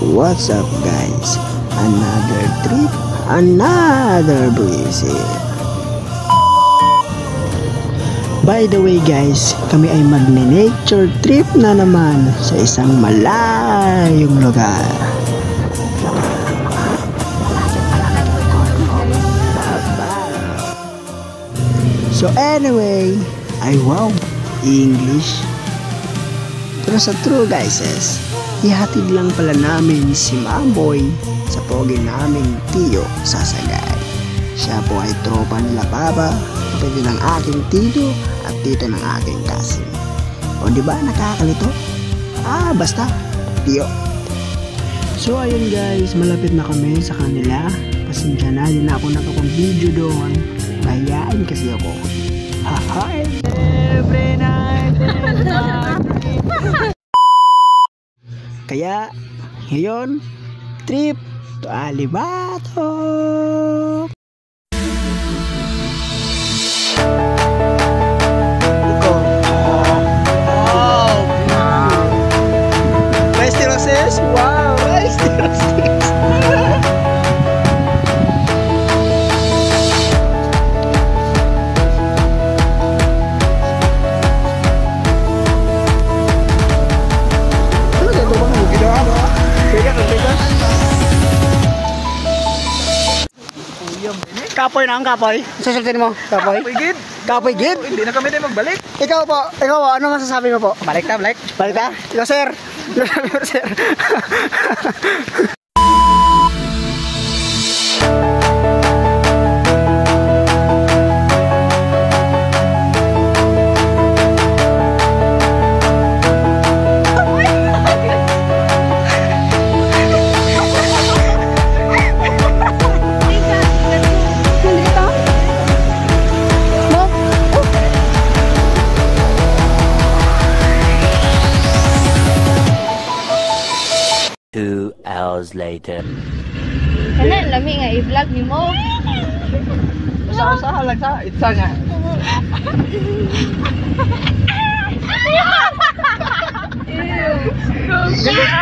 What's up guys? Another trip, another visit. By the way guys, kami ay magne-nature trip na naman sa isang malayong lugar. So anyway, ay wow, English. Pero sa true guys, ihatid lang pala namin si Mamboy sa pogi naming tiyo Sasagay. Siya po ay tropa nila Papa, kapatid ng aking tito at tito ng aking cousin. O diba nakakalito? Basta, tiyo. So ayun guys, malapit na kami sa kanila. Pasensya na, yun na ako nakapag-video doon. Mahiyaan kasi ako. Hi! Every night is kaya, ngayon, trip to Alibato! Rice terraces? Wow! Rice terraces! Kapoy na ang kapoy. Sasagutin mo, kapoy. Kapoy gid. Kapoy gid. Hindi na kami tayo magbalik. Ikaw po, ano masasabi mo po? Balik ta, balik. Balik ta? Ikaw sir. Sir. Hours later. Kana lami nga i-vlog nimo. Usa-usa lang sa itsa nga. Dali.